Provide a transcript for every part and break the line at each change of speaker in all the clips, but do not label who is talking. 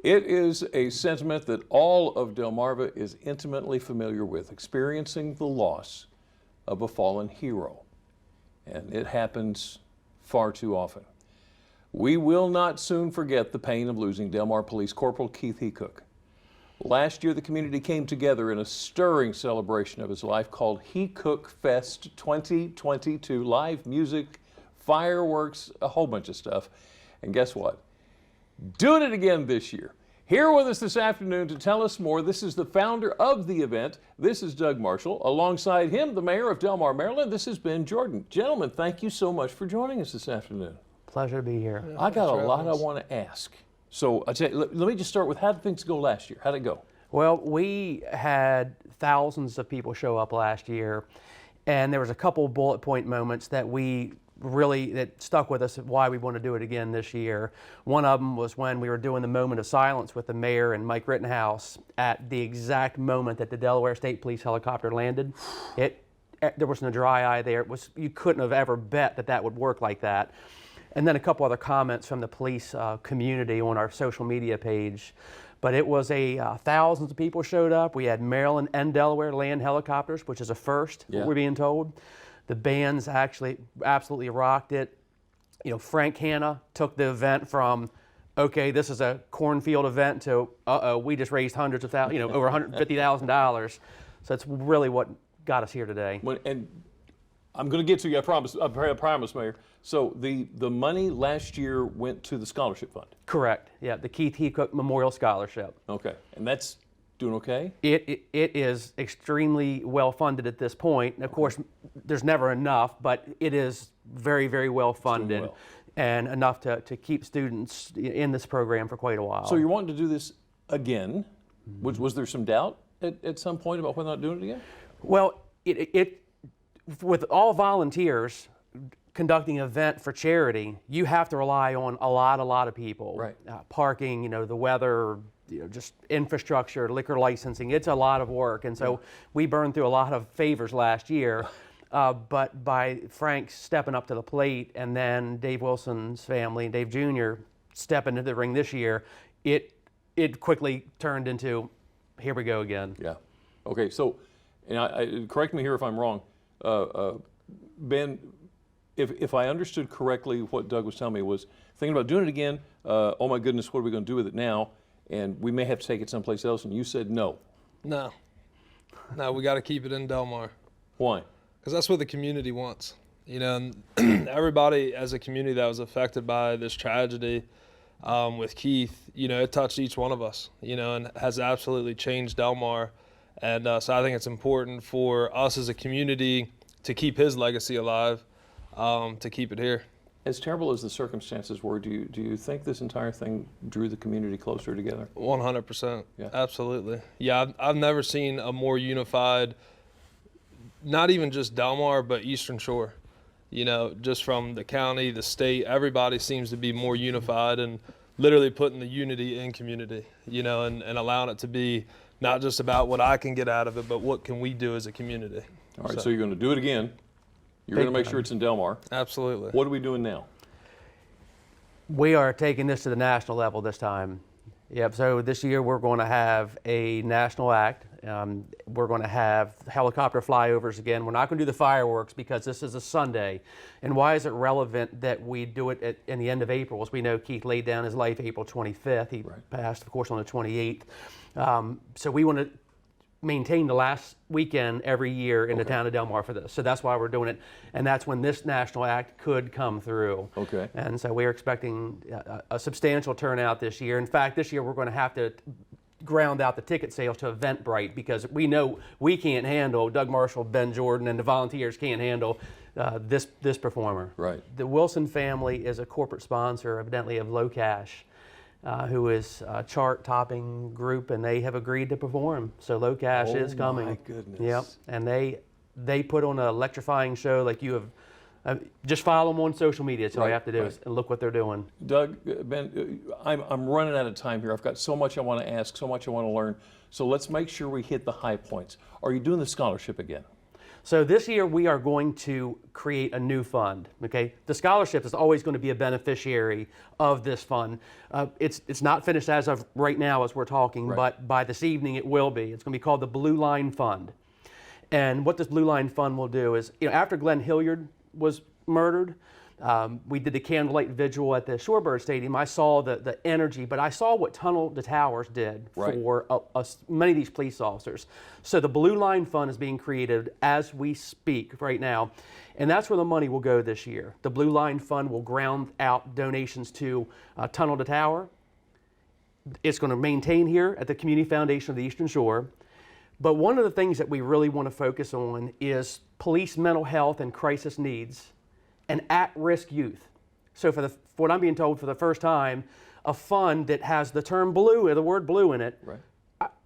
It is a sentiment that all of Delmarva is intimately familiar with, experiencing the loss of a fallen hero. And it happens far too often. We will not soon forget the pain of losing Delmar Police Corporal Keith Heacook. Last year, the community came together in a stirring celebration of his life called Heacook Fest 2022. Live music, fireworks, a whole bunch of stuff. And guess what? Doing it again this year. Here with us this afternoon to tell us more, this is the founder of the event. This is Doug Marshall. Alongside him, the mayor of Delmar, Maryland, this is Ben Jordan. Gentlemen, thank you so much for joining us this afternoon.
Pleasure to be here.
I got a lot I want to ask. So let me just start with, how did things go last year? How did it go?
Well, we had thousands of people show up last year, and there was a couple bullet point moments that that stuck with us, why we want to do it again this year. One of them was when we were doing the moment of silence with the mayor and Mike Rittenhouse at the exact moment that the Delaware State Police helicopter landed. There wasn't a dry eye there. You couldn't have ever bet that that would work like that. And then a couple other comments from the police community on our social media page. But it was thousands of people showed up. We had Maryland and Delaware land helicopters, which is a first, what we're being told. The bands actually absolutely rocked it. You know, Frank Hanna took the event from, okay, this is a cornfield event, to, we just raised hundreds of thousands, over $150,000. So it's really what got us here today.
And I'm going to get to you, I promise, Mayor. So the money last year went to the scholarship fund?
Correct, yeah, the Keith Heacook Memorial Scholarship.
Okay, and that's doing okay?
It is extremely well funded at this point. Of course, there's never enough, but it is very, very well funded and enough to keep students in this program for quite a while.
So you're wanting to do this again. Was there some doubt at some point about whether or not doing it again?
Well, with all volunteers conducting an event for charity, you have to rely on a lot of people.
Right.
Parking, the weather, just infrastructure, liquor licensing. It's a lot of work, and so we burned through a lot of favors last year. But by Frank stepping up to the plate, and then Dave Wilson's family, Dave Jr., stepping into the ring this year, it quickly turned into, here we go again.
Yeah. Okay. So, and correct me here if I'm wrong, Ben. If I understood correctly, what Doug was telling me was thinking about doing it again. Oh my goodness, what are we going to do with it now? And we may have to take it someplace else. And you said no.
No, we got to keep it in Delmar.
Why?
Because that's what the community wants. And everybody as a community that was affected by this tragedy with Keith, it touched each one of us, and has absolutely changed Delmar. And so I think it's important for us as a community to keep his legacy alive. To keep it here.
As terrible as the circumstances were, do you think this entire thing drew the community closer together?
100%.
Yeah.
Absolutely. Yeah, I've never seen a more unified, not even just Delmar, but Eastern Shore. Just from the county, the state, everybody seems to be more unified and literally putting the unity in community, and allowing it to be not just about what I can get out of it, but what can we do as a community.
All right, so you're going to do it again. You're going to make sure it's in Delmar.
Absolutely.
What are we doing now?
We are taking this to the national level this time. Yep, so this year we're going to have a national act. We're going to have helicopter flyovers again. We're not going to do the fireworks because this is a Sunday. And why is it relevant that we do it in the end of April? As we know, Keith laid down his life April 25th. He passed, of course, on the 28th. So we want to maintain the last weekend every year in the town of Delmar for this. So that's why we're doing it. And that's when this national act could come through.
Okay.
And so we're expecting a substantial turnout this year. In fact, this year we're going to have to ground out the ticket sales to Eventbrite because we know we can't handle, Doug Marshall, Ben Jordan, and the volunteers can't handle this performer.
Right.
The Wilson family is a corporate sponsor, evidently, of Low Cash. Who is a chart-topping group, and they have agreed to perform. So Low Cash is coming.
Oh my goodness!
Yep, and they put on an electrifying show like you have. Just follow them on social media. That's all you have to do is look what they're doing.
Doug, Ben, I'm running out of time here. I've got so much I want to ask, so much I want to learn. So let's make sure we hit the high points. Are you doing the scholarship again?
So this year we are going to create a new fund. Okay, the scholarship is always going to be a beneficiary of this fund. It's not finished as of right now as we're talking,
Right.
but by this evening it will be. It's going to be called the Blue Line Fund. And what this Blue Line Fund will do is, after Glenn Hilliard was murdered, we did the candlelight vigil at the Shorebird Stadium. I saw the energy, but I saw what Tunnel to Towers did
Right.
for many of these police officers. So the Blue Line Fund is being created as we speak right now, and that's where the money will go this year. The Blue Line Fund will ground out donations to Tunnel to Tower. It's going to maintain here at the Community Foundation of the Eastern Shore. But one of the things that we really want to focus on is police mental health and crisis needs and at-risk youth. So for what I'm being told for the first time, a fund that has the term blue, or the word blue in it,
Right.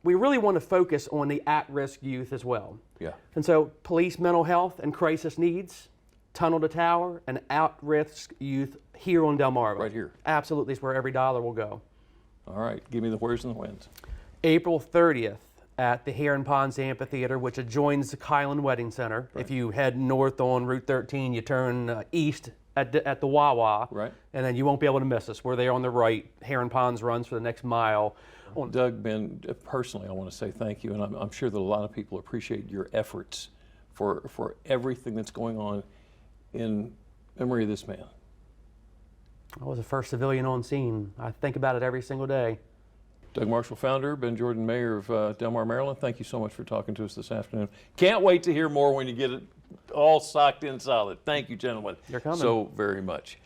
we really want to focus on the at-risk youth as well.
Yeah.
And so police mental health and crisis needs, Tunnel to Tower, and at-risk youth here on Delmarva.
Right here.
Absolutely is where every dollar will go.
All right. Give me the where's and the whens.
April 30th at the Heron Ponds Amphitheater, which adjoins the Kylan Wedding Center.
Right.
If you head north on Route 13, you turn east at the Wawa,
Right.
and then you won't be able to miss us. We're there on the right. Heron Ponds runs for the next mile.
Doug, Ben, personally, I want to say thank you, and I'm sure that a lot of people appreciate your efforts for everything that's going on in memory of this man.
I was the first civilian on scene. I think about it every single day.
Doug Marshall, founder, Ben Jordan, mayor of Delmar, Maryland. Thank you so much for talking to us this afternoon. Can't wait to hear more when you get it all socked in solid. Thank you, gentlemen,
You're coming.
so very much.